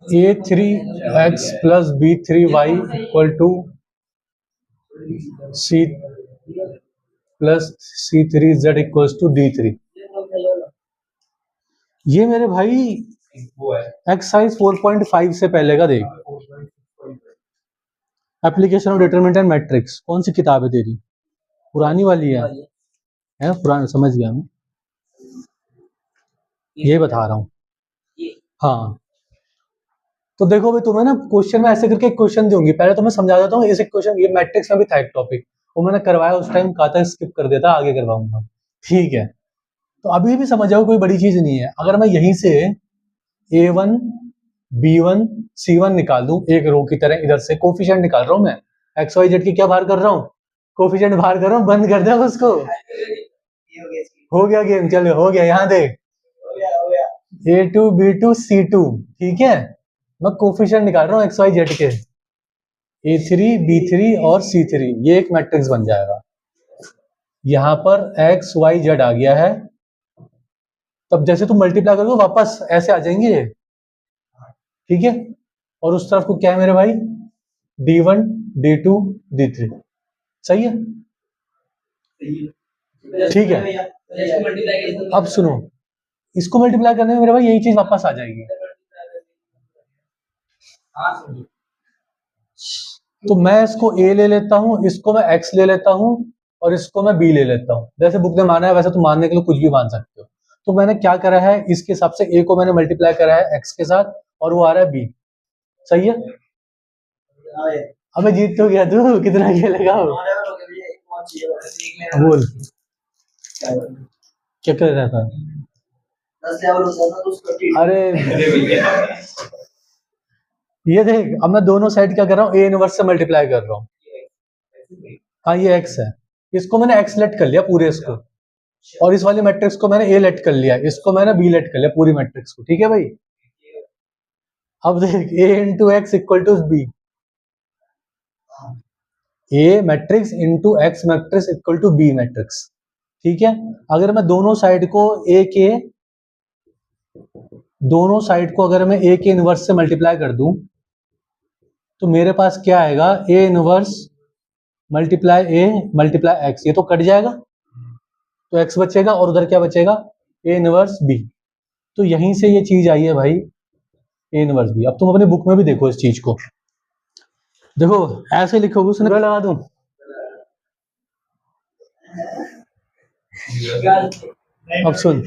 a3x plus b3y equal to c plus c3z equals to d3। ये मेरे भाई exercise 4.5 से पहले का देख, application of determinant and matrix. कौन सी किताब है तेरी? पुरानी वाली है पुरानी, समझ गया मैं, ये बता रहा हूँ। हाँ तो देखो भाई, तुम्हें ना क्वेश्चन में ऐसे करके एक क्वेश्चन दूंगी, पहले तो मैं समझा देता हूँ। इस क्वेश्चन, ये मैट्रिक्स में भी था एक टॉपिक, वो मैंने करवाया उस टाइम, कहा था स्किप कर देता, आगे करवाऊंगा, ठीक है। तो अभी भी समझ जाओ, कोई बड़ी चीज नहीं है। अगर मैं यहीं से a1 b1 c1 निकाल दूं एक रो की तरह, इधर से कोफिशिएंट निकाल रहा हूं मैं, एक्स वाई जेड की क्या बाहर कर रहा हूँ, कोफिशिएंट बाहर कर रहा हूँ, बंद कर दे उसको। हो गया गेम, चलो हो गया। यहाँ देख, a2 b2 c2, ठीक है, मैं कोफिशिएंट निकाल रहा हूँ एक्स वाई जेड के, a3 b3 और c3, ये एक मैट्रिक्स बन जाएगा। यहाँ पर एक्स वाई जेड आ गया है, तब जैसे तुम मल्टीप्लाई करोगे वापस ऐसे आ जाएंगे ये, ठीक है। और उस तरफ को क्या है मेरे भाई, d1 d2 d3, सही है, ठीक है। अब सुनो, इसको मल्टीप्लाई करने में मेरे भाई यही चीज वापस आ जाएगी। तो मैं इसको a ले लेता हूँ, इसको मैं x ले लेता हूँ, और इसको मैं b ले लेता हूँ। जैसे बुक ने माना है वैसे तुम मानने के लिए कुछ भी मान सकते हो। तो मैंने क्या करा है, इसके हिसाब से a को मैंने मल्टीप्लाई करा है x के साथ, और वो आ रहा है b, सही है। अबे जीत तो गया तू, कितना खेलेगा? बोल क्या कर रहा था? अरे ये देख, अब मैं दोनों साइड क्या कर रहा हूँ, a इनवर्स से मल्टीप्लाई कर रहा हूँ। हाँ ये x है, इसको मैंने x लेट कर लिया पूरे इसको, और इस वाली मैट्रिक्स को मैंने a लेट कर लिया, इसको मैंने b लेट कर लिया पूरी मैट्रिक्स को, ठीक है भाई। अब देख, a into x equal to b, a matrix into x matrix equal to b matrix, ठीक है। अगर मैं दोनों साइड को a के, दोनों साइड को अगर मैं a के इनवर्स से मल्टीप्लाई कर दूं, तो मेरे पास क्या आएगा, a inverse multiply a multiply x, ये तो कट जाएगा, तो x बचेगा, और उधर क्या बचेगा, a इनवर्स b। तो यहीं से ये चीज आई है भाई, a इनवर्स b। अब तुम अपनी बुक में भी देखो इस चीज को, देखो ऐसे लिखोगे, उसने लगा दूं, अब सुन,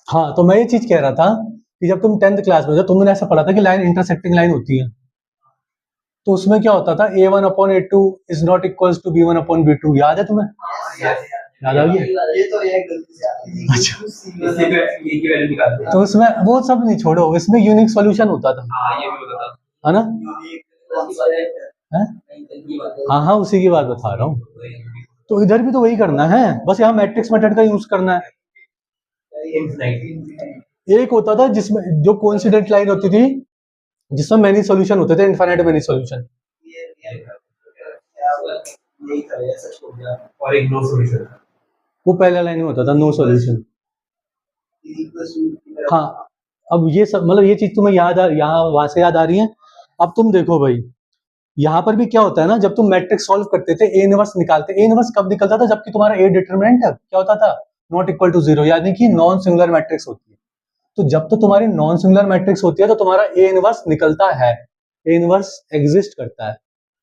हाँ तो मैं ये चीज कह रहा था कि जब तुम 10th क्लास में, जब तुमने ऐसा पढ़ा था कि लाइन इंटरसेक्टिंग लाइन होती है, तो उसमें क्या होता था, a1 upon a2 is not equals to b1 upon b2, याद है तुम्हें? याद आ गया? अच्छा, तो उसमें वो सब नहीं छोड़ो, इसमें यूनिक सॉल्यूशन होता था, है ना? हाँ हाँ, उसी की बात बता रहा हूँ। तो इधर भी तो वही करना है, बस यहाँ मैट्रिक्स मेथड का यूज करना है। एक होता था जिसमें जो कोइंसिडेंट लाइन होती थी, जिसमें मैनी सॉल्यूशन होते थे, इनफाइनाइट मैनी सॉल्यूशन, और एक नो सॉल्यूशन, वो पहला लाइन में होता था, नो सॉल्यूशन। हाँ, अब ये सब मतलब ये चीज तुम्हें याद यहाँ वहां से याद आ रही है। अब तुम देखो भाई, यहाँ पर भी क्या होता है ना, जब तुम मैट्रिक्स सॉल्व करते थे, ए इनवर्स निकालते, ए इनवर्स कब निकलता था, जबकि तुम्हारा ए डिटरमिनेंट क्या होता था, नॉट इक्वल टू 0, यानी कि नॉन सिंगुलर मैट्रिक्स होती है। तो जब तो तुम्हारी नॉन सिंगुलर मैट्रिक्स होती है, तो तुम्हारा ए इनवर्स निकलता है, ए इनवर्स एग्जिस्ट करता है,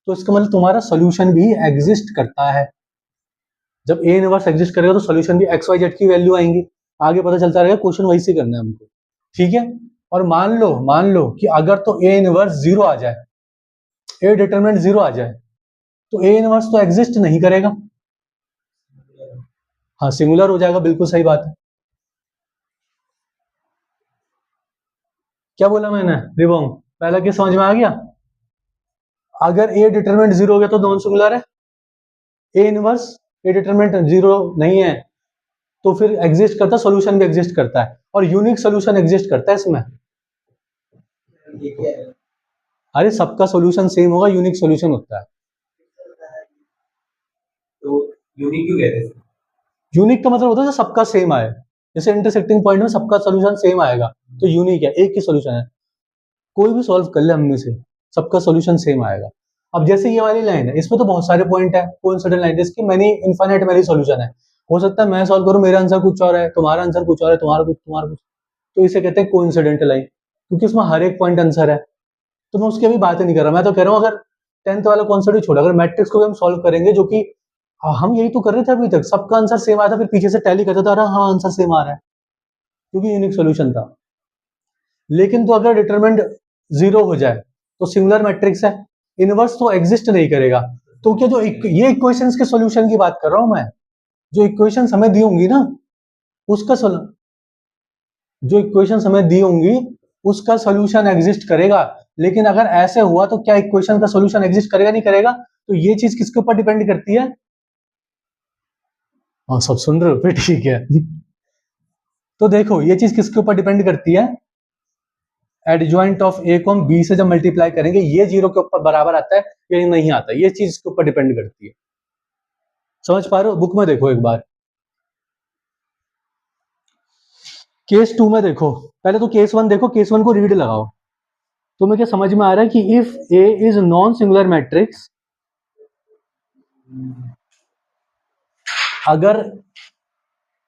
तो इसका मतलब तुम्हारा सोल्यूशन भी एग्जिस्ट करता है। जब ए इनवर्स एग्जिस्ट करेगा तो सोल्यूशन भी एक्स वाई जेड की वैल्यू आएंगी, आगे पता चलता रहेगा, क्वेश्चन वही से करना है हमको, ठीक है। और मान लो कि अगर तो ए इनवर्स 0 आ जाए, ए डिटरमिनेंट 0 आ जाए, तो ए इनवर्स तो एग्जिस्ट नहीं करेगा, हाँ सिंगुलर हो जाएगा, बिल्कुल सही बात है। क्या बोला मैंने रिबोंग, पहला क्या समझ में आ गया? अगर ए डिटरमिनेंट 0 हो गया तो नॉन सिंगुलर है, ए इनवर्स ए डिटरमिनेंट 0 नहीं है तो फिर एग्जिस्ट करता, सॉल्यूशन भी एग्जिस्ट करता है, और यूनिक सॉल्यूशन एग्जिस्ट करता है इसमें। अरे सबका सॉल्यूशन सेम होगा, यूनिक सॉल्यूशन होता है। तो यूनिक क्यों कहते हैं? यूनिक का मतलब होता है सबका सेम आए, जैसे इंटरसेक्टिंग पॉइंट में सबका सोल्यूशन सेम आएगा तो यूनिक है, एक ही सोल्यूशन है, कोई भी सॉल्व कर ले हम में से, सबका सोल्यूशन सेम आएगा। अब जैसे ये वाली लाइन है, इसमें तो बहुत सारे पॉइंट है, कोइंसिडेंट लाइन, इसकी मैनी इनफाइनाइट मैनी सोल्यूशन है। हो सकता है मैं सॉल्व करूं, मेरा आंसर कुछ और है, तुम्हारा आंसर कुछ और है, तुम्हारा कुछ, तो इसे कहते हैं कोइंसिडेंट लाइन, क्योंकि इसमें हर एक पॉइंट आंसर है। तो मैं उसकी अभी बात ही नहीं कर रहा, मैं तो कह रहा हूँ अगर 10th वाला कॉन्सेप्ट ही छोड़ा, अगर मैट्रिक्स को भी हम सॉल्व करेंगे, जो कि हम यही तो कर रहे थे अभी तक, सबका आंसर सेम आया था, फिर पीछे से टैली करता था, अरे हाँ आंसर सेम आ रहा है, क्योंकि यूनिक सोल्यूशन था। लेकिन तो अगर डिटरमिनेंट 0 हो जाए तो सिंगुलर मैट्रिक्स है, इनवर्स तो एग्जिस्ट नहीं करेगा। तो क्या जो ये इक्वेशंस के सॉल्यूशन की बात कर रहा हूं मैं, जो इक्वेशंस हमें दी होंगी ना, उसका जो इक्वेशंस हमें दी होंगी उसका सॉल्यूशन एग्जिस्ट करेगा। लेकिन अगर ऐसे हुआ तो क्या इक्वेशन का सॉल्यूशन एग्जिस्ट करेगा, नहीं करेगा? तो ये चीज किसके ऊपर डिपेंड करती है? हाँ, सब सुन रहे हो? फिर ठीक है। तो देखो ये चीज किसके ऊपर डिपेंड करती है, एडजॉइंट ऑफ ए को हम बी से जब मल्टीप्लाई करेंगे, ये 0 के ऊपर बराबर आता है या नहीं आता, ये चीज के ऊपर डिपेंड करती है। समझ पा रहे हो? बुक में देखो एक बार, केस 2 में देखो, पहले तो केस 1 देखो, केस 1 को रीड लगाओ। तो मैं क्या समझ में आ रहा है कि if A is non singular matrix, अगर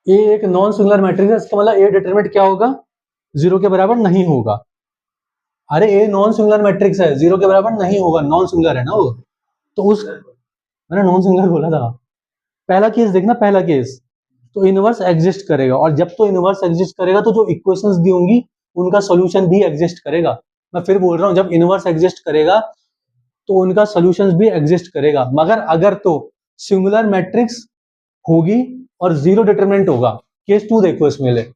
ए एक नॉन सिंगुलर मैट्रिक्स है, इसका मतलब ए डिटरमिनेंट क्या होगा? 0 के बराबर नहीं होगा। अरे ए नॉन सिंगुलर मैट्रिक्स है, 0 के बराबर नहीं होगा, नॉन सिंगुलर है ना वो। तो उस, मैंने नॉन सिंगुलर बोला था। पहला केस देखना, पहला केस, तो इनवर्स एग्जिस्ट करेगा, और जब तो इनवर्स एग्जिस्ट करेगा तो जो इक्वेशंस दी होंगी उनका सॉल्यूशन भी एग्जिस्ट करेगा। मैं फिर बोल रहा हूं, जब इनवर्स एग्जिस्ट करेगा तो उनका सॉल्यूशंस भी एग्जिस्ट करेगा। मगर अगर तो सिंगुलर मैट्रिक्स होगी और 0 डिटरमिनेंट होगा। केस 2 देखो इसमें ले,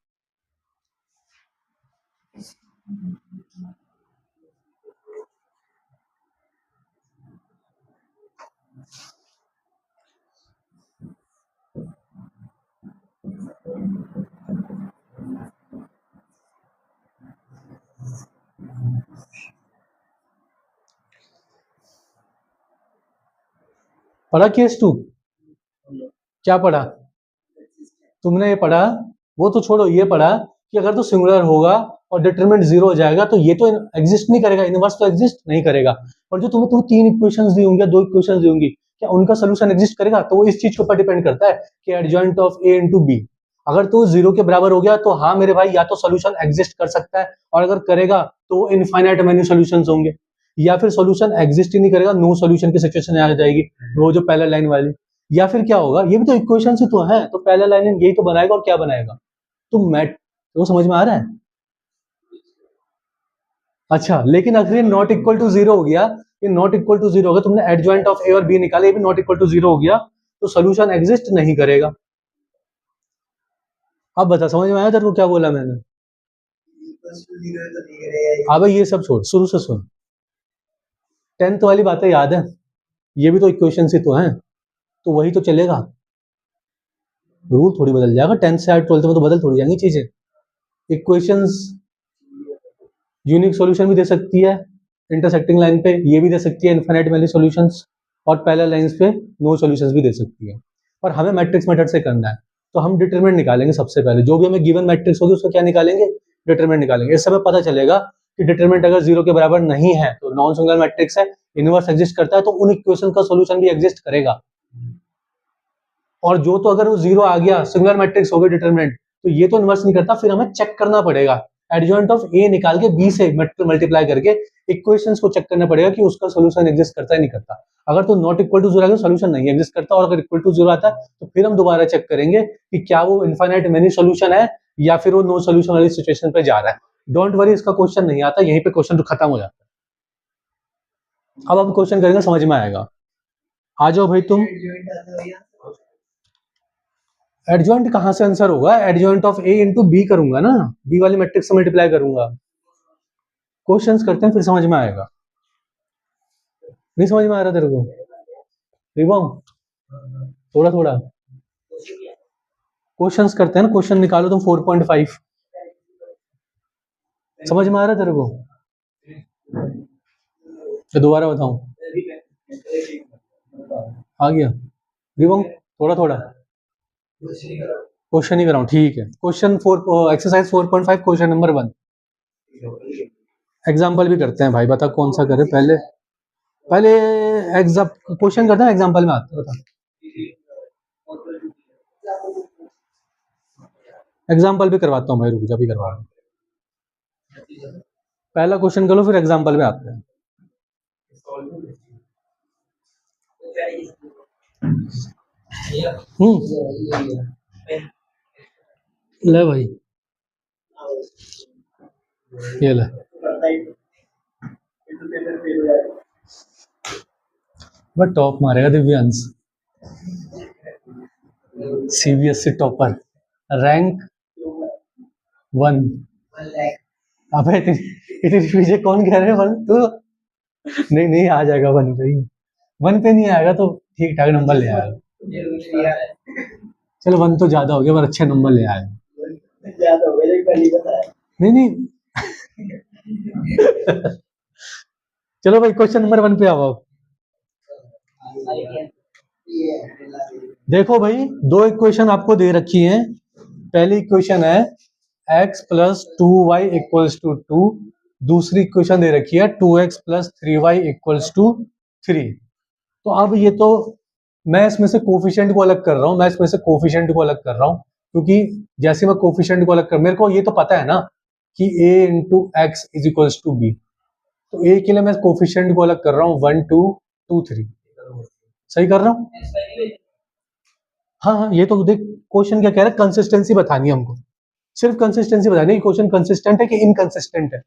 पढ़ा केस 2? क्या पढ़ा तुमने? ये पढ़ा, वो तो छोड़ो, ये पढ़ा कि अगर तो सिंगुलर होगा और डिटरमिनेंट 0 हो जाएगा तो ये तो एग्जिस्ट नहीं करेगा, इनवर्स तो एग्जिस्ट नहीं करेगा। और जो तुम्हें तुम्हें 3 इक्वेशंस दी होंगी, 2 इक्वेशंस दी होंगी, क्या उनका सोल्यूशन एग्जिस्ट करेगा? तो वो इस चीज के ऊपर डिपेंड करता है कि adjoint of A into B, अगर तो 0 के बराबर हो गया तो हाँ मेरे भाई, या तो सोल्यूशन एग्जिस्ट कर सकता है, और अगर करेगा तो इनफाइनाइट मेनी सोल्यूशंस होंगे, या फिर सोल्यूशन एग्जिस्ट ही नहीं करेगा, नो सोल्यूशन की सिचुएशन आ जाएगी, वो जो पहला लाइन वाली। या फिर क्या होगा, ये भी तो इक्वेशन ही तो है, तो पहला लाइन यही तो बनाएगा, और क्या बनाएगा? तो मैट, तो समझ में आ रहा है? अच्छा, लेकिन अगर ये नॉट इक्वल टू 0 हो गया, ये नॉट इक्वल टू 0 हो गया, तुमने एडजॉइंट ऑफ ए और बी निकाले, ये भी नॉट इक्वल टू 0 हो गया, तो सोल्यूशन एग्जिस्ट नहीं करेगा। अब बता, समझ में आया तेरे को क्या बोला मैंने? अब ये सब छोड़, शुरू से सुन, 10th वाली बातें याद है? ये भी तो इक्वेशन ही तो है, तो वही तो चलेगा, रूल थोड़ी बदल जाएगा, 10th से 12th में तो बदल थोड़ी जाएंगी चीजें। इक्वेशंस यूनिक सॉल्यूशन भी दे सकती है इंटरसेक्टिंग लाइन पे, ये भी दे सकती है इनफिनिट वैल्यू सॉल्यूशंस, और पैरेलल लाइंस पे नो सॉल्यूशंस भी दे सकती है। और हमें मैट्रिक्स मेथड से करना है, तो हम डिटरमिनेंट निकालेंगे सबसे पहले, जो भी हमें गिवन मैट्रिक्स होगी उसको क्या निकालेंगे? डिटरमिनेंट निकालेंगे। इस समय पता चलेगा कि डिटरमिनेंट अगर 0 के बराबर नहीं है तो नॉन सिंगुलर मैट्रिक्स है, इनवर्स एग्जिस्ट करता है, तो उन इक्वेशन का सॉल्यूशन भी एग्जिस्ट करेगा। और जो तो अगर वो 0 आ गया, सिंगुलर मैट्रिक्स हो गया डिटरमिनेंट, तो ये तो इन्वर्स नहीं करता, फिर हमें चेक करना पड़ेगा, एडजॉइंट ऑफ ए निकाल के बी से मल्टीप्लाई करके इक्वेशंस को चेक करना पड़ेगा कि उसका सॉल्यूशन एग्जिस्ट करता है नहीं करता। अगर तो नॉट इक्वल टू 0 आ गया, सॉल्यूशन नहीं एग्जिस्ट करता, और अगर इक्वल टू 0 आता है तो फिर हम दोबारा चेक करेंगे कि क्या वो इनफाइनाइट मेनी सॉल्यूशन है या फिर वो नो सॉल्यूशन वाली सिचुएशन पे जा रहा है। डोंट वरी, इसका क्वेश्चन नहीं आता, यहीं पे क्वेश्चन तो खत्म हो जाता है। अब हम क्वेश्चन करेंगे, समझ में आएगा। आ जाओ भाई तुम। एडजॉइंट कहां से आंसर होगा? Adjoint of A into B करूंगा ना, बी वाली मैट्रिक्स से मल्टीप्लाई करूंगा। क्वेश्चंस करते हैं फिर समझ में आएगा। नहीं समझ में आ रहा तेरे को? रिबोम, थोड़ा थोड़ा क्वेश्चंस करते हैं ना, क्वेश्चन निकालो तुम 4.5। समझ में आ रहा है तेरे को? तो दोबारा बताऊं? आ गया? रिबोम, थोड़ा थोड़ा क्वेश्चन ही कराऊं, ठीक है। Question 4 exercise 4.5 question number 1। Example भी करते हैं भाई, बता कौन सा करे पहले। पहले एग्जाम क्वेश्चन करते हैं, एग्जाम्पल में आता बता। एग्जाम्पल भी करवाता हूँ भाई, रुक जा भी करवा रहा हूँ। पहला क्वेश्चन कर लो, फिर एग्जाम्पल में आते हैं। ले भाई, ये ले बट टॉप मारेगा दिव्यांश, सीबीएसई टॉपर, रैंक 1। अबे इतनी पीछे कौन कह रहे हैं 1? तो नहीं नहीं आ जाएगा 1 पे ही, 1 पे नहीं आएगा तो ठीक ठाक नंबर ले आएगा। चलो 1 तो ज्यादा हो गया, पर अच्छे नंबर ले आएगा। नहीं नहीं चलो भाई क्वेश्चन नंबर 1 पे आओ आप। देखो भाई, दो इक्वेशन आपको दे रखी हैं। पहली इक्वेशन है x plus 2y equals to 2, दूसरी इक्वेशन दे रखी है 2x plus 3y equals to 3। तो अब ये तो मैं इसमें से कोफिशिएंट को अलग कर रहा हूँ, क्योंकि जैसे मैं कोफिशिएंट को अलग कर, मेरे को ये तो पता है ना कि a into x is equals to B, तो a के लिए मैं कोफिशिएंट को अलग कर रहा हूँ 1 2 2 3। सही कर रहा हूँ? हाँ हाँ, ये तो देख क्वेश्चन क्या कह रहा है, कंसिस्टेंसी बतानी है हमको, सिर्फ कंसिस्टेंसी बतानी है, क्वेश्चन कंसिस्टेंट है कि इनकंसिस्टेंट है।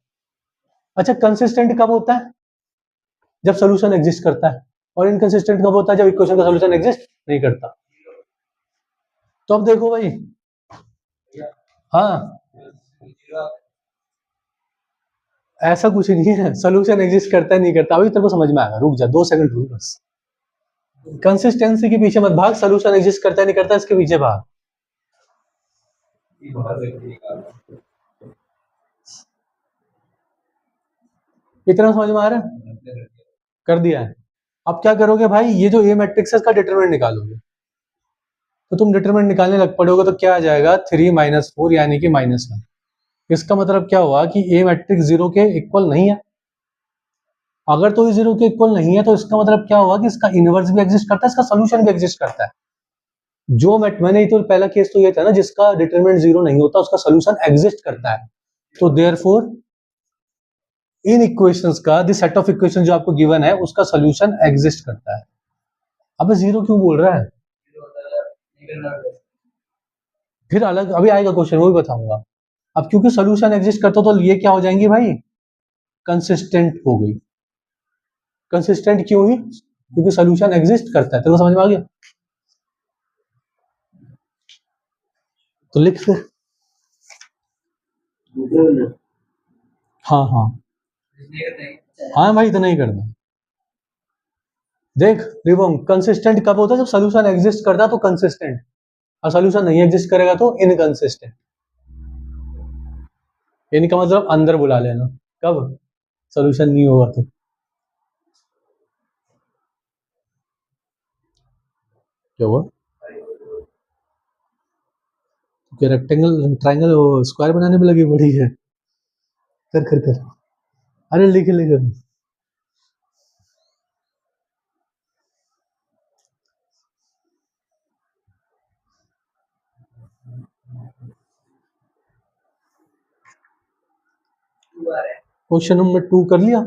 अच्छा, कंसिस्टेंट कब होता है? जब सोल्यूशन एग्जिस्ट करता है, और इनकंसिस्टेंट कब होता है? जब इक्वेशन का सोल्यूशन एग्जिस्ट नहीं करता। तो अब देखो भाई, हाँ ऐसा कुछ नहीं है, सोल्यूशन एग्जिस्ट करता है नहीं करता, अभी तेरे को समझ में आएगा, रुक जा 2 सेकंड रुक बस। कंसिस्टेंसी के पीछे मत भाग, सोल्यूशन एग्जिस्ट करता है नहीं करता इसके पीछे भाग। इतना समझ में आ रहा है? कर दिया है। अब क्या करोगे भाई, ये जो ए मैट्रिक्स है इसका डिटरमिनेंट निकालोगे। तो तुम डिटरमिनेंट निकालने लग पड़ोगे, तो क्या आ जाएगा 3 माइनस 4 यानी कि -1। इसका मतलब क्या हुआ कि ए मैट्रिक्स 0 के इक्वल नहीं है। अगर तो ये 0 के इक्वल नहीं है, तो इसका मतलब क्या हुआ कि इसका इनवर्स भी एग्जिस्ट करता है, इसका सोल्यूशन भी एग्जिस्ट करता है। जो मैंने तो पहला केस तो ये था ना, जिसका डिटरमिनेंट 0 नहीं होता उसका सोल्यूशन एग्जिस्ट करता है। तो देयरफॉर इन इक्वेशंस का द सेट ऑफ इक्वेशन जो आपको गिवन है उसका सोल्यूशन एग्जिस्ट करता है। अब 0 क्यों बोल रहा है? फिर अलग अभी आएगा क्वेश्चन, वो भी बताऊंगा। अब क्योंकि सोल्यूशन एग्जिस्ट करता तो ये क्या हो जाएंगी भाई, कंसिस्टेंट हो गई। कंसिस्टेंट क्यों हुई? क्योंकि सोल्यूशन एग्जिस्ट करता है। तेरे को समझ में आ गया? तो लिख फिर। हाँ हाँ हाँ भाई, इतना ही करना। देख रिवोम, कंसिस्टेंट कब होता है? जब सोल्यूशन एग्जिस्ट करता है तो कंसिस्टेंट, और सोल्यूशन नहीं एग्जिस्ट करेगा तो इनकंसिस्टेंट। इनका मतलब अंदर बुला लेना, कब सोल्यूशन नहीं होगा तो। क्या हुआ? क्या रेक्टेंगल ट्रायंगल स्क्वायर बनाने में लगी बड़ी है? कर कर कर, अरे लिख लिख। क्वेश्चन नंबर 2 कर लिया?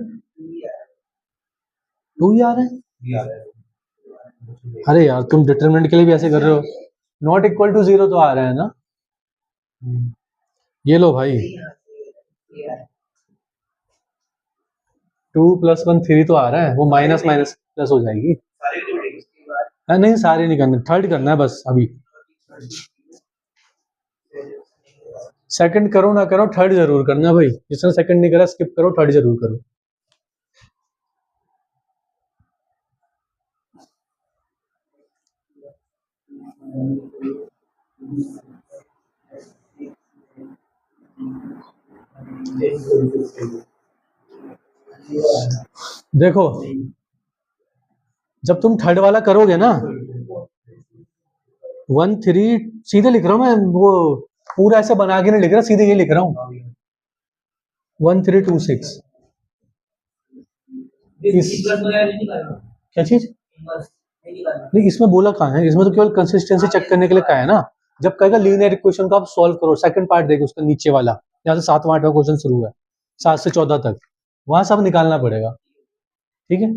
2 ही आ रहा है? अरे यार तुम डिटरमिनेंट के लिए भी ऐसे कर रहे हो, नॉट इक्वल टू 0 तो आ रहा है ना। ये लो भाई, 2 + 1 3 तो आ रहा है, वो माइनस माइनस प्लस हो जाएगी। नहीं सारे नहीं करने, थर्ड करना है बस अभी। सेकंड करो ना करो, थर्ड जरूर करना भाई। जिसने सेकंड नहीं करा स्किप करो, थर्ड जरूर करो। देखो जब तुम थर्ड वाला करोगे ना, 13 सीधे लिख रहा हूँ मैं, वो पूरा ऐसे बना के नहीं लिख रहा, सीधे ये लिख रहा हूँ 1326। क्या चीज नहीं, इसमें बोला कहाँ है, इसमें तो केवल कंसिस्टेंसी चेक करने के लिए कहा है ना। जब कहेगा लीनियर इक्वेशन को आप सॉल्व करो, सेकंड पार्ट देखो उसका नीचे वाला, जहाँ से 7वां 8वां क्वेश्चन शुरू है 7 से 14 तक, वहां सब निकालना पड़ेगा, ठीक है।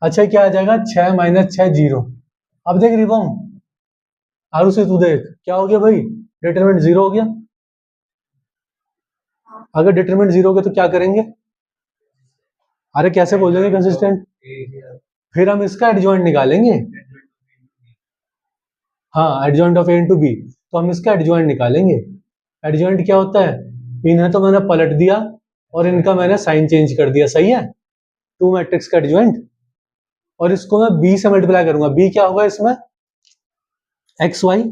अच्छा क्या आ जाएगा, 6 - 6 0। अब देख रिबम आरू से तू देख क्या हो गया भाई, डिटरमिनेंट 0 हो गया। अगर डिटरमिनेंट 0 हो गया तो क्या करेंगे, अरे कैसे बोलेंगे कंसिस्टेंट, फिर हम इसका एडजॉइंट निकालेंगे। हाँ, adjoint of A into B, तो हम इसका एडजॉइंट निकालेंगे। एडजॉइंट क्या होता है, इन्हें तो मैंने पलट दिया और इनका मैंने साइन चेंज कर दिया, सही है, टू मैट्रिक्स का एडजॉइंट। और इसको मैं बी से मल्टीप्लाई करूंगा, बी क्या होगा इसमें, x y,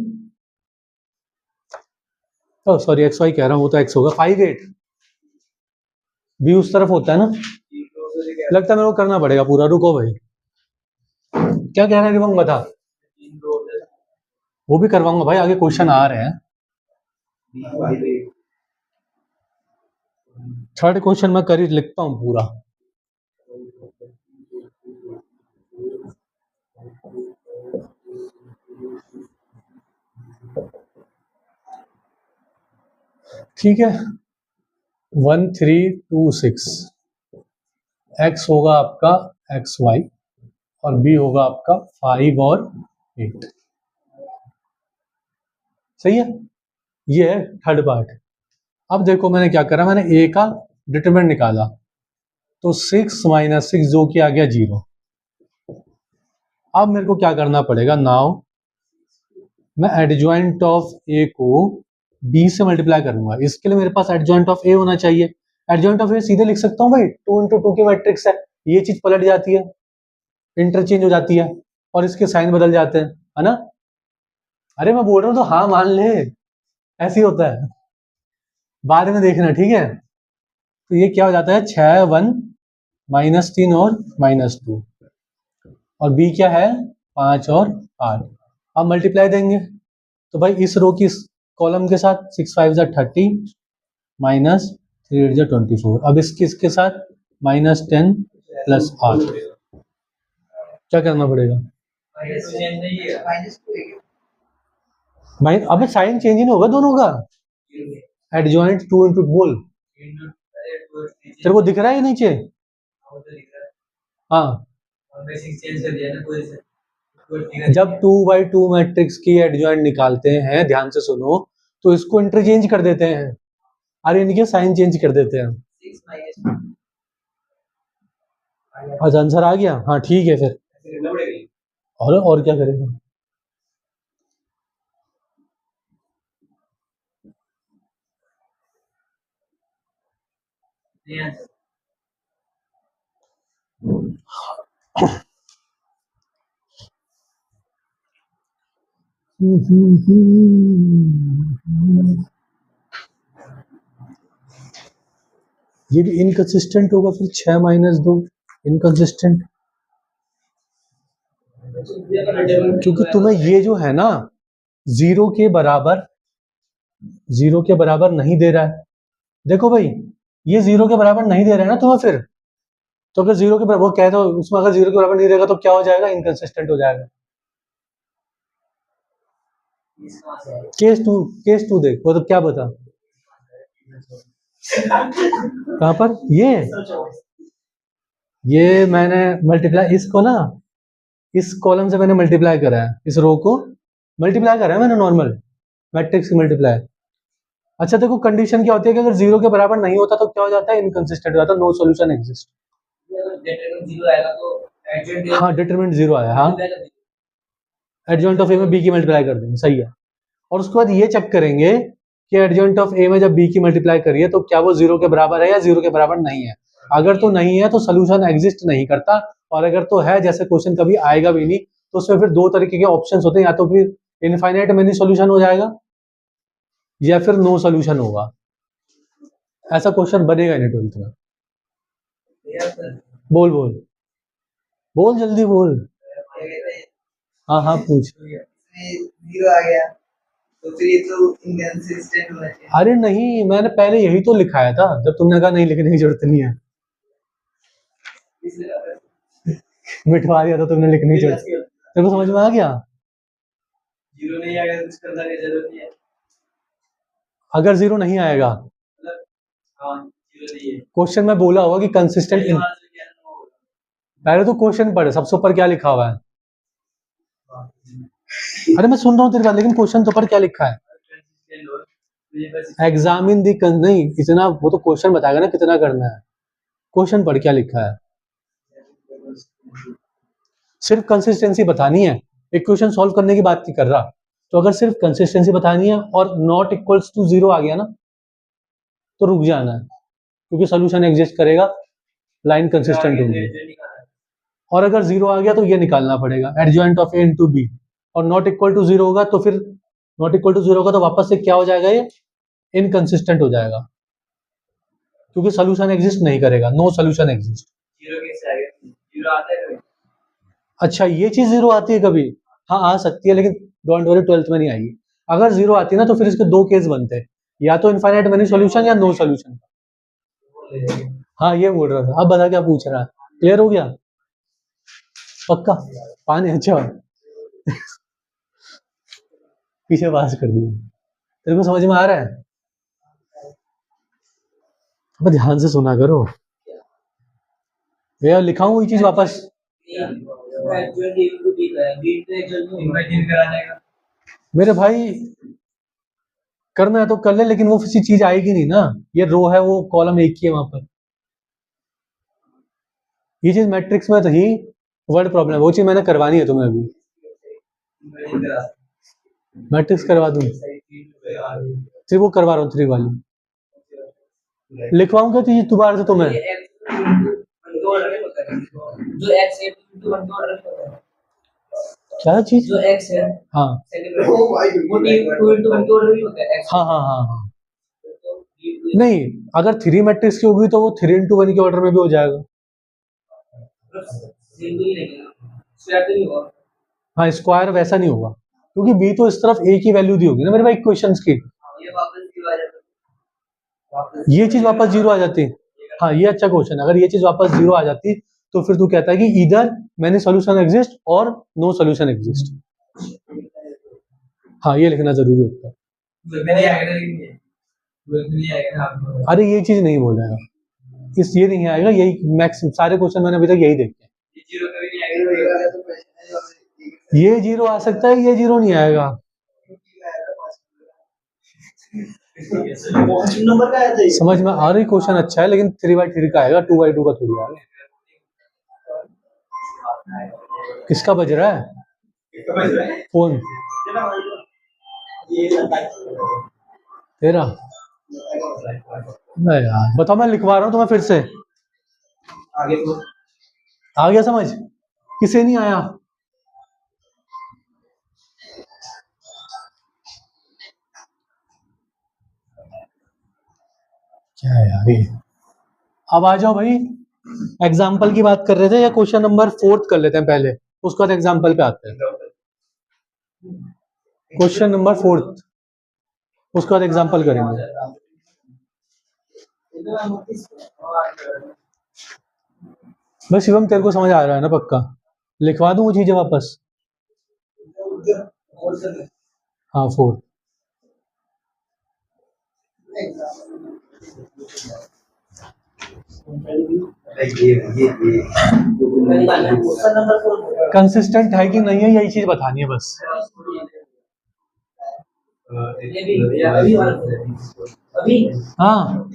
sorry x y कह रहा हूं, वो तो एक्स होगा, 5 8, बी उस तरफ होता है ना, लगता है मेरे को करना पड़ेगा पूरा, रुको भाई क्या कह रहा है रिबम बता, वो भी करवाऊंगा भाई, आगे क्वेश्चन आ रहे हैं। थर्ड क्वेश्चन मैं कर ही लिखता हूँ पूरा। ठीक है, 1326, एक्स होगा आपका एक्स वाई और बी होगा आपका 5 और 8, सही है, ये है थर्ड पार्ट। अब देखो मैंने क्या करा, मैंने ए का डिटरमिनेंट निकाला, तो 6 - 6 जो कि आ गया 0। अब मेरे को क्या करना पड़ेगा, नाउ मैं एडजॉइंट ऑफ ए को बी से मल्टीप्लाई करूंगा, इसके लिए मेरे पास एडजॉइंट ऑफ ए होना चाहिए। एडजॉइंट ऑफ ए सीधे लिख सकता हूँ भाई, 2 × 2 की मैट्रिक्स है, ये चीज पलट जाती है, इंटरचेंज हो जाती है और इसके साइन बदल जाते हैं, है ना। अरे मैं बोल रहा हूँ तो हाँ मान ले, ऐसे ही होता है, बाद में देखना, ठीक है। तो ये क्या हो जाता है, 6 1 -3 और -2, और बी क्या है 5 और 8। अब मल्टीप्लाई देंगे, तो भाई इस रो की कॉलम के साथ 6 5 30 -3 8 24, अब इसके साथ -10 + 8, क्या करना पड़ेगा भाई, अबे साइन चेंज नहीं होगा दोनों का, एडजॉइंट 2 × बोल, तेरे को दिख रहा है नीचे, हाँ जब 2/2 मैट्रिक्स की एडजॉइंट निकालते हैं, ध्यान से सुनो, तो इसको इंटरचेंज कर देते हैं, अरे इनके साइन चेंज कर देते हैं। अच्छा आंसर आ गया, हाँ ठीक है फिर, और क्या करेगा, ये भी इनकंसिस्टेंट होगा, फिर 6 - 2 इनकंसिस्टेंट, क्योंकि तुम्हें ये जो है ना, जीरो के बराबर नहीं दे रहा है। देखो भाई ये 0 के बराबर नहीं दे रहा है ना तुम्हें, फिर तो अगर 0 के बराबर, वो कहते हो उसमें अगर 0 के बराबर नहीं देगा तो क्या हो जाएगा, इनकंसिस्टेंट हो जाएगा। केस टू देख, वो तो क्या बता, कहां पर, ये मैंने मल्टीप्लाई इसको ना, इस कॉलम से मैंने मल्टीप्लाई करा है, इस रो को मल्टीप्लाई करा है मैंने, नॉर्मल मैट्रिक्स की मल्टीप्लाई। अच्छा देखो कंडीशन क्या होती है कि अगर 0 के बराबर नहीं होता तो क्या हो जाता है, इनकंसिस्टेंट हो जाता है, नो सॉल्यूशन एग्जिस्ट। हाँ डिटरमिनेंट 0 आया, हाँ एडजॉइंट ऑफ ए में बी की मल्टीप्लाई कर देंगे, सही है। और उसके बाद ये चेक करेंगे कि एडजॉइंट ऑफ ए में जब बी की मल्टीप्लाई करिए तो क्या वो 0 के बराबर है या 0 के बराबर नहीं है। अगर तो नहीं है तो सोल्यूशन एग्जिस्ट नहीं करता, और अगर तो है, जैसे क्वेश्चन कभी आएगा भी नहीं, तो उसमें फिर दो तरीके के ऑप्शंस होते हैं, या तो फिर इनफाइनाइट मेनी सोल्यूशन हो जाएगा या फिर नो सोल्यूशन होगा, ऐसा क्वेश्चन बनेगा नहीं 12th में। बोल बोल बोल जल्दी बोल, हाँ हाँ पूछ। में जीरो आ गया तो फिर ये तो इनकंसिस्टेंट होना चाहिए। अरे नहीं, मैंने पहले यही तो लिखाया था जब तुमने कहा नहीं लिखने की जरूरत नहीं है। मिटवा दिया था तुमने, लिखने की जरूरत। तेरे को समझ में आ गया? जीरो नहीं आएगा कुछ करने की जरूरत नहीं है। अगर जीरो नहीं आएगा, क्वेश्चन में बोला होगा कि कंसिस्टेंट। पहले तो क्वेश्चन पढ़े, सबसे ऊपर क्या लिखा हुआ है। अरे मैं सुन रहा हूँ तेरी बात, लेकिन क्वेश्चन तो ऊपर क्या लिखा है? एग्जामिन दी नहीं, इतना वो तो क्वेश्चन बताएगा ना कितना करना है। क्वेश्चन पढ़ क्या लिखा है। सिर्फ कंसिस्टेंसी बतानी है, इक्वेशन सॉल्व करने की बात नहीं कर रहा। तो अगर सिर्फ कंसिस्टेंसी बतानी है और नॉट इक्वल्स टू जीरो आ गया ना, तो रुक जाना है, क्योंकि सोल्यूशन एग्जिस्ट करेगा, लाइन कंसिस्टेंट होगी। और अगर जीरो आ गया तो ये निकालना पड़ेगा, adjoint of A into B. और नॉट इक्वल टू जीरो होगा तो फिर नॉट इक्वल टू जीरो होगा तो वापस से क्या हो जाएगा, ये इनकंसिस्टेंट हो जाएगा, क्योंकि सोल्यूशन एग्जिस्ट नहीं करेगा, नो सोल्यूशन एग्जिस्ट। जीरो कैसे आएगा? जीरो आता है कभी? अच्छा, ये चीज जीरो आती है कभी? हाँ आ सकती है, लेकिन डोंट वरी 12th में नहीं आएगी। अगर जीरो आती है ना तो फिर इसके दो केस बनते हैं, या तो इनफाइनाइट मनी सॉल्यूशन या नो सॉल्यूशन। हाँ ये बोल रहा था। अब बता क्या पूछ रहा है, क्लियर हो गया? पक्का? पानी अच्छा पीछे पास कर दिया। तेरे को समझ में आ रहा है? अब ध्यान से सुना करो भैया, लिखाऊं वही चीज वापस? मेरे भाई करना है तो कर ले, लेकिन वो किसी चीज आएगी नहीं ना, ये रो है, वो कॉलम एक ही है वहां पर। ये चीज मैट्रिक्स में तो ही वर्ड प्रॉब्लम, वो चीज मैंने करवानी है तुम्हें अभी। मैट्रिक्स करवा दूं, फिर वो करवा रहा हूँ 3 वाली लिखवाऊं क्या चीज दोबारा से तुम्हें? जो x है तो 1 का ऑर्डर होता है। क्या चीज? जो x है, हाँ वो 2 into 1 का ऑर्डर ही होता है। हाँ हाँ हाँ हाँ। नहीं, अगर 3 मैट्रिक्स की होगी तो वो 3 into 1 के ऑर्डर में भी हो जाएगा। हाँ, स्क्वायर वैसा नहीं होगा, क्योंकि b तो इस तरफ a की वैल्यू दी होगी ना मेरे भाई इक्वेशंस की। ये चीज वापस जीरो आ जाती। हाँ ये अच्छा क्वेश्चन, अगर ये चीज वापस जीरो आ जाती तो फिर तू कहता है कि इधर मैंने सॉल्यूशन एग्जिस्ट और नो सॉल्यूशन एग्जिस्ट। हाँ ये लिखना जरूरी होता है। अरे ये चीज नहीं बोलेगा, इस ये नहीं आएगा, यही मैक्स सारे क्वेश्चन मैंने अभी तक यही देखे। ये जीरो आ सकता है, ये जीरो नहीं आएगा। समझ में आ रही? क्वेश्चन अच्छा है, लेकिन 3/3 का आएगा, 2/2 का थोड़ी आएगा। किसका बज रहा है फोन? तेरा? नहीं यार, बताओ, मैं लिखवा रहा हूँ तुम्हें फिर से। आ गया समझ? किसे नहीं आया? क्या है यार ये? अब आ जाओ भाई, एग्जाम्पल की बात कर रहे थे, या क्वेश्चन नंबर 4 कर लेते हैं पहले, उसके बाद एग्जाम्पल पे आते हैं। क्वेश्चन नंबर 4, उसके बाद एग्जाम्पल करेंगे। बस शिवम, तेरे को समझ आ रहा है ना पक्का? लिखवा दूं वो चीजें वापस? हाँ 4। कंसिस्टेंट है कि नहीं है, यही चीज बतानी है बस। हाँ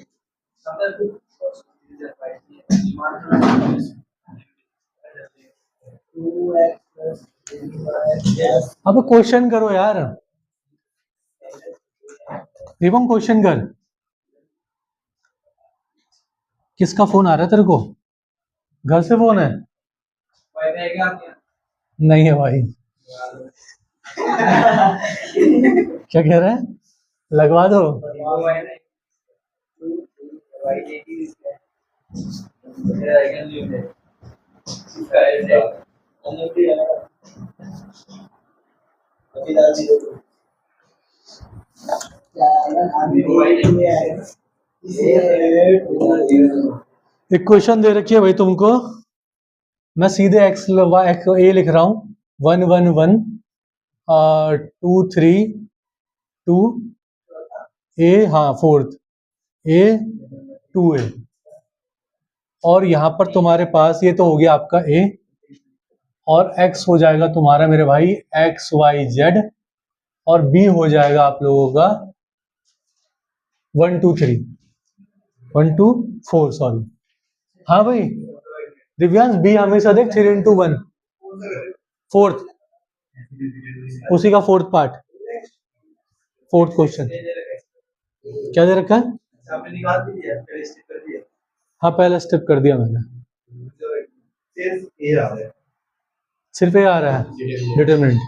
अब क्वेश्चन करो यार, एवं क्वेश्चन कर। किसका फोन आ रहा है तेरे को? घर से फोन है? नहीं है भाई। क्या कह रहा है? लगवा दो। एक क्वेश्चन दे रखी है भाई तुमको, मैं सीधे एक्स ए लिख रहा हूँ, 1 1 1 2 3 2 ए, हाँ फोर्थ ए 2 ए, और यहाँ पर तुम्हारे पास ये तो हो गया आपका ए, और x हो जाएगा तुम्हारा मेरे भाई एक्स वाई जेड, और b हो जाएगा आप लोगों का 1 2 3 1 2 4, सॉरी। हाँ भाई दिव्यांश, b हमेशा देख 3 into 1, फोर्थ, उसी का फोर्थ पार्ट, फोर्थ क्वेश्चन क्या दे रखा है? हाँ पहला स्टेप कर दिया मैंने, सिर्फ ये आ रहा है डिटरमिनेंट,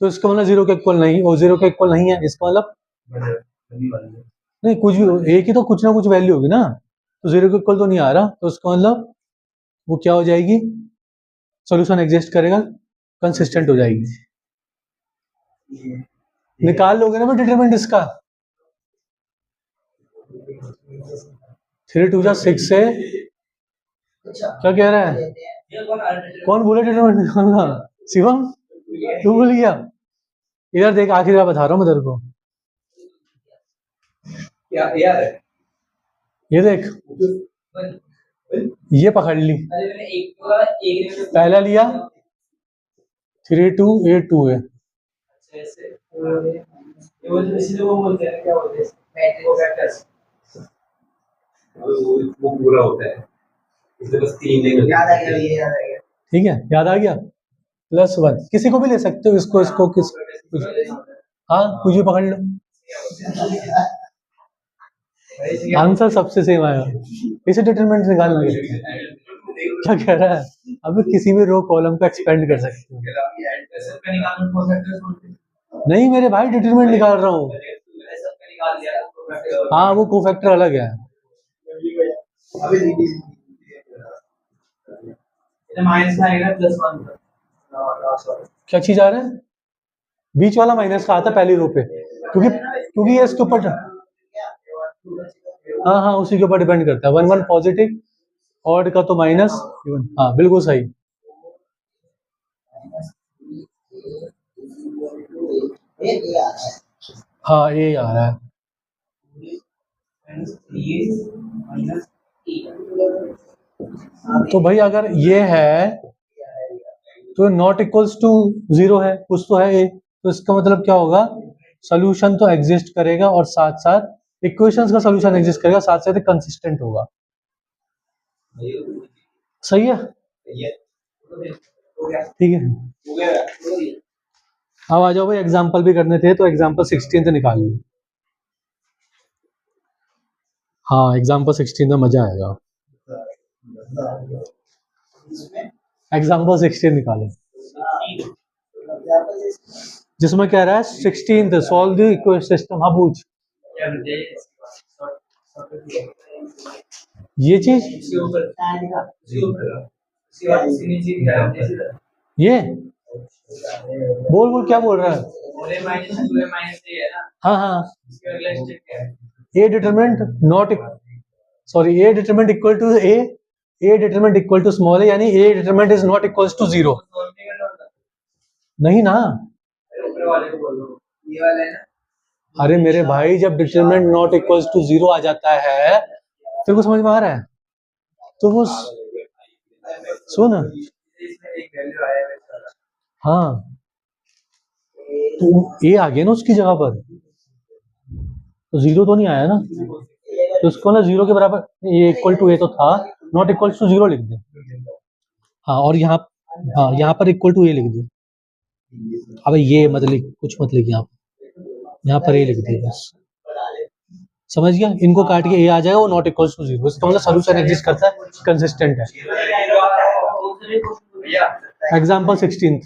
तो इसका मतलब जीरो के इक्वल नहीं, और जीरो के इक्वल नहीं है, इसका मतलब नहीं, कुछ भी एक ही तो कुछ ना कुछ वैल्यू होगी ना, तो जीरो के इक्वल तो नहीं आ रहा, तो इसका मतलब वो क्या हो जाएगी, सॉल्यूशन एग्जिस्ट करेगा, कंसिस्टेंट हो जाएगी। निकाल लोगे ना मैं डिटरमिनेंट इसका, 3 2 जा 6 से, क्या कह रहा है, कौन बोला डिटरमिनेंट निकालना? शिवम तू भूल गया? इधर देख, आखिर बार बता रहा हूँ मैं तेरे को, क्या यार है? ये देख, ये पकड़ ली, पहला लिया 3 2 8 2 है, वो बोलते हैं, क्या बोलते हैं, मैट्रिक्स, वो पूरा होता है, इसलिए बस 3 नहीं, याद आ गया, ये याद आ गया, ठीक है, याद आ गया, +1, किसी को भी ले सकते हो, इसको इसको किस, हाँ कुछ भी पकड़ लो, आंसर सबसे सेम आएगा, इसे डिटरमिनेंट निकालना है, क्या कह रहा है, अब किसी भी रो कॉलम को एक्सपेंड कर सकते हो, नहीं मेरे भाई डिटरमिनेंट निकाल रहा हूँ, हाँ वो कोफैक्टर अलग है, क्या चीज आ रहा है, बीच वाला माइनस का आता पहली रो पे, क्योंकि ये इसके ऊपर, हाँ हाँ उसी के ऊपर डिपेंड करता है, 1 1 पॉजिटिव, ऑड का तो माइनस, हाँ बिल्कुल सही, हाँ ये आ रहा है, तो भाई अगर ये है तो नॉट इक्वल्स टू 0 है, कुछ तो है ए, तो इसका मतलब क्या होगा, सोल्यूशन तो एग्जिस्ट करेगा और साथ साथ इक्वेशंस का सोल्यूशन एग्जिस्ट करेगा, साथ साथ कंसिस्टेंट होगा, सही है, ठीक है, अब आ जाओ भाई, एग्जाम्पल भी करने थे, तो एग्जाम्पल 16 निकाल लो, हाँ एग्जाम्पल 16 में मजा आएगा, एग्जाम्पल 16 निकालो, जिसमें कह रहा है 16 सॉल्व द इक्वेशन सिस्टम, हाँ पूछ, ये चीज, ये बोल बोल क्या बोल रहा है, हाँ हाँ, A determinant not, sorry A determinant equal to A determinant equal to small a, यानी A determinant is not equal to 0, नहीं ना, अरे मेरे भाई जब डिटरमिनेंट नॉट इक्वल टू 0 आ जाता है, तेरे को समझ में आ रहा है, तो वो सुन, हाँ तो ए आ गया ना उसकी जगह पर, तो 0 तो नहीं आया ना, तो उसको ना 0 के बराबर, ये इक्वल टू ए तो था, नॉट इक्वल टू 0 लिख दे, हाँ और यहाँ, हाँ यहाँ पर इक्वल टू ए लिख दे, अब ये मतलब कुछ मत लिख, यहाँ पर ए लिख दे बस, समझ गया, इनको काट के ए आ जाएगा, वो नॉट इक्वल टू 0, इसका मतलब सोल्यूशन एग्जिस्ट करता है, कंसिस्टेंट है, एग्जाम्पल 16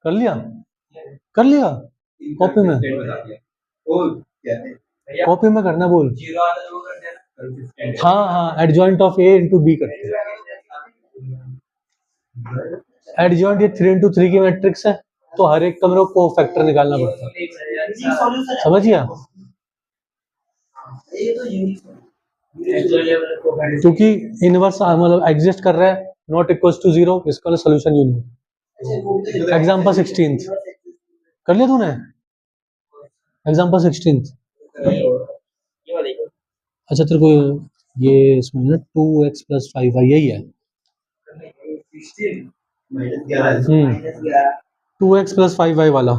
कर लिया, कॉपी में, कॉपी में करना, बोल, हाँ हाँ adjoint of A into B करते हैं, एडजॉइंट ये 3 into 3 की मैट्रिक्स है, तो हर एक का मेरे को कोफैक्टर निकालना पड़ता है, समझिए। क्योंकि इनवर्स मतलब एग्जिस्ट कर रहा है नॉट इक्वल्स टू 0, इसका सोल्यूशन यूनिट। एग्जांपल 16 कर लिया तूने? एग्जांपल 16 अच्छा तेरे को ये इसमें ना 2x + 5y यही है। 2x + 5y वाला।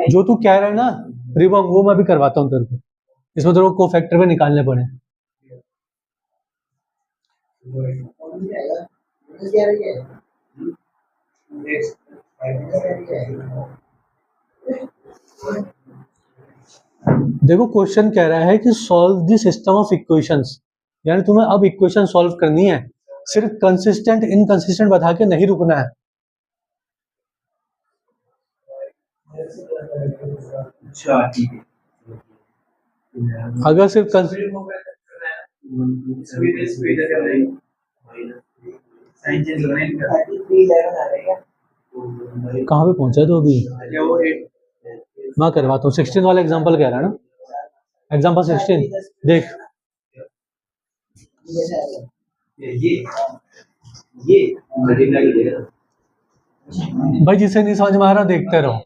जो तू कह रहा है ना रिबम, वो मैं भी करवाता हूँ तेरे को। इसमें तेरे को कोफैक्टर पे निकालने पड़े। देखो क्वेश्चन कह रहा है कि solve the system of equations, यानी तुम्हें अब इक्वेशन सॉल्व करनी है, सिर्फ कंसिस्टेंट इनकंसिस्टेंट बता के नहीं रुकना है। अगर सिर्फ कहाँ पे पहुंचा तो अभी मैं करवाता हूँ। 16 वाला एग्जांपल कह रहा है ना, एग्जांपल 16 देख। भाई जिसे नहीं समझ में आ रहा देखते रहो।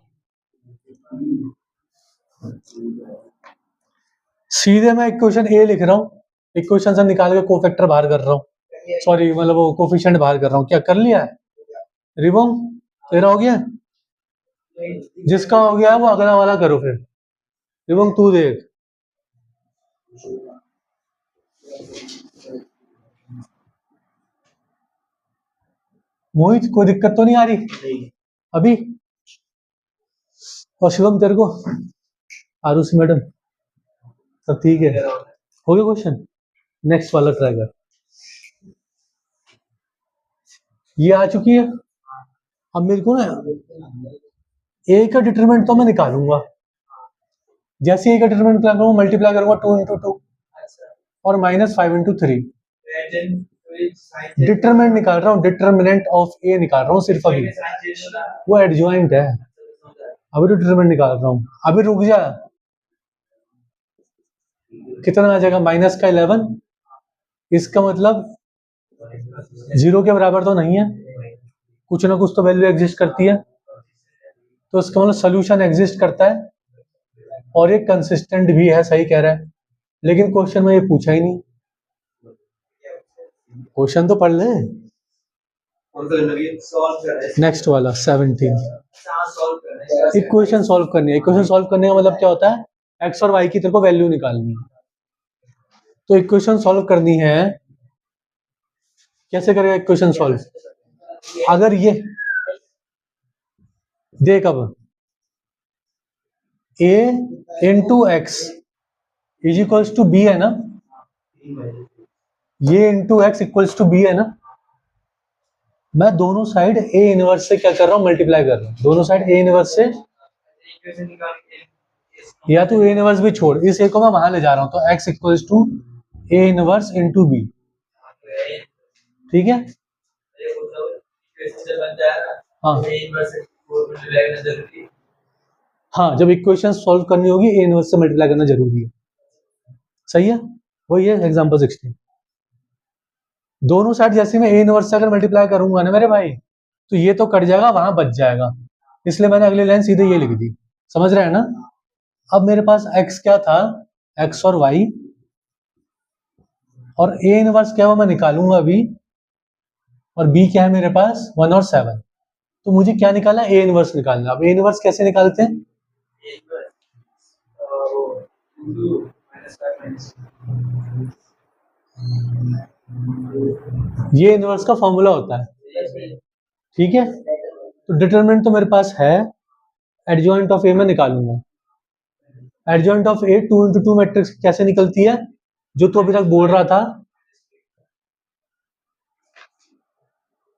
सीधे मैं इक्वेशन ए लिख रहा हूँ, इक्वेशन से निकाल के कोफैक्टर बाहर कर रहा हूँ, सॉरी मतलब वो कोफिशिएंट बाहर कर रहा हूँ। क्या कर लिया है रिबम? तेरा हो गया? जिसका हो गया है वो अगला वाला करो फिर। रिबम तू देख, मोहित कोई दिक्कत तो नहीं आ रही अभी? और शिवम तेरे को, आरुषि मैडम सब ठीक है? हो गया क्वेश्चन? नेक्स्ट वाला ट्राई कर। ये आ चुकी है। अब मेरे को ना ए का डिटरमिनेंट तो मैं निकालूंगा। जैसे ए का डिटरमिनेंट करूंगा मल्टीप्लाई करूंगा 2 × 2 और -5 × 3। डिटरमिनेंट निकाल रहा हूँ, डिटरमिनेंट ऑफ ए निकाल रहा हूँ सिर्फ अभी, वो एडजॉइंट है। अभी तो डिटरमिनेंट निकाल रहा हूँ, अभी रुक जा। कितना आ जाएगा? -11। इसका मतलब 0 के बराबर तो नहीं है, कुछ ना कुछ तो वैल्यू एग्जिस्ट करती है, तो इसका मतलब सोल्यूशन एग्जिस्ट करता है और ये कंसिस्टेंट भी है। सही कह रहा है, लेकिन क्वेश्चन में ये पूछा ही नहीं। क्वेश्चन तो पढ़ ले। नेक्स्ट वाला 17 इक्वेशन सॉल्व करनी है। इक्वेशन सॉल्व करने का मतलब क्या होता है? एक्स और वाई की तेरे को वैल्यू निकालनी है। तो इक्वेशन सॉल्व करनी है, कैसे करेगा इक्वेशन सॉल्व? अगर ये देख, अब a into x is equals to B है ना, ये into x equals to B है ना। मैं दोनों साइड a इनवर्स से क्या कर रहा हूँ? मल्टीप्लाई कर रहा हूँ। दोनों साइड a इनवर्स से, या तो a इनवर्स भी छोड़, इस a को मैं वहां ले जा रहा हूँ, तो x equals to a inverse into B. ठीक है? हाँ हाँ, जब इक्वेशन सॉल्व करनी होगी a इनवर्स से मल्टीप्लाई करना जरूरी है। सही है, वही है एग्जांपल 16। दोनों साइड जैसे मैं a इनवर्स से अगर मल्टीप्लाई करूंगा ना मेरे भाई, तो ये तो कट जाएगा, वहां बच जाएगा, इसलिए मैंने अगली लाइन सीधे ये लिख दी। समझ रहे हैं ना? अब मेरे पास x क्या था? x और y, और a इनवर्स क्या हुआ मैं निकालूंगा अभी, और b क्या है मेरे पास? 1 और 7। तो मुझे क्या निकालना? a इनवर्स निकालना। अब a इनवर्स कैसे निकालते हैं? ये इनवर्स का फॉर्मूला होता है। ठीक है, तो डिटरमिनेंट तो मेरे पास है, एडजॉइंट ऑफ ए में निकालूंगा। एडजॉइंट ऑफ ए 2 × 2 मैट्रिक्स कैसे निकलती है, जो तू अभी तक बोल रहा था,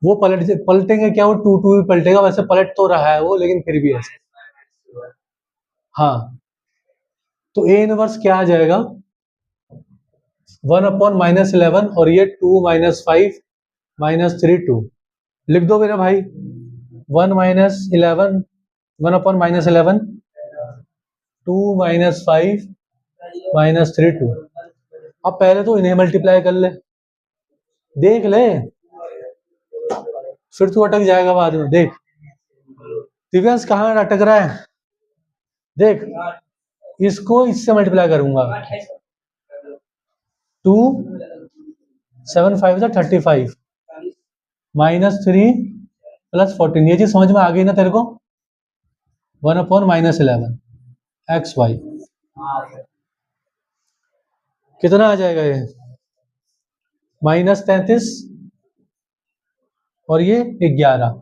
वो पलटेंगे क्या? वो 2 2 ही पलटेगा। वैसे पलट तो रहा है वो, लेकिन फिर भी ऐसे। हाँ, तो ए इनवर्स क्या आ जाएगा? 1/-11 और ये 2-5 -3 2 लिख दो मेरा भाई। 1-11 1/-11 2-5 -3 2। अब पहले तो इन्हें मल्टीप्लाई कर ले, देख ले, फिर तू अटक जाएगा बाद में। देख दिव्यांश कहाँ अटक रहा है, देख इसको इससे मल्टीप्लाई करूंगा। 2 7 5 35 -3 + 14। ये चीज समझ में आ गई ना तेरे को? 1/-11 xy कितना आ जाएगा ये? -33 और ये 11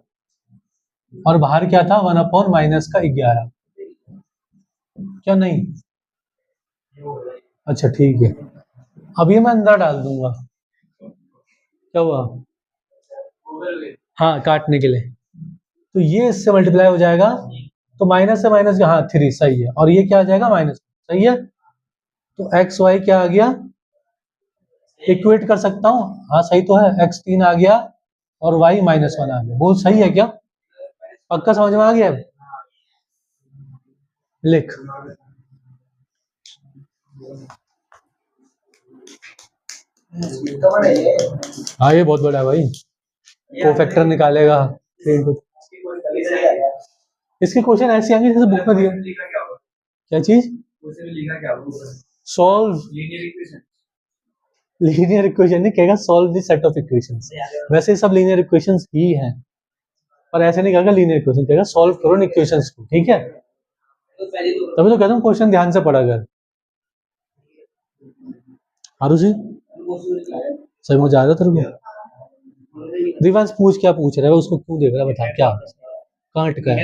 और बाहर क्या था? 1/-11 क्या नहीं? अच्छा ठीक है, अब ये मैं अंदर डाल दूंगा। क्या हुआ? हाँ काटने के लिए, तो ये इससे मल्टीप्लाई हो जाएगा, तो माइनस से माइनस हाँ 3 सही है, और ये क्या आ जाएगा? माइनस, सही है। तो एक्स वाई क्या आ गया? इक्वेट कर सकता हूँ, हाँ सही तो है। x3 आ गया और y -1 आ गया। बहुत सही है क्या? पक्का समझ में आ गया? लिख। हाँ ये बहुत बड़ा है भाई, कोफैक्टर निकालेगा 3 2। इसके क्वेश्चन ऐसे आएंगे जैसे बुक में दिया। क्या चीज? सॉल्व लीनियर इक्वेशन नहीं कहेगा, solve the set of equations. वैसे सब लीनियर इक्वेशंस ही हैं, पर ऐसे नहीं कहेगा लीनियर इक्वेशन, कहेगा सॉल्व करो इक्वेशंस को, ठीक है? तभी तो कहता हूँ क्वेश्चन ध्यान से पढ़ा कर। आरुषि समझ आ रहा तेरे को? दिवांश पूछ, क्या पूछ रहा है उसको, क्यों देख रहा है बता? क्या कहाँ अटका है?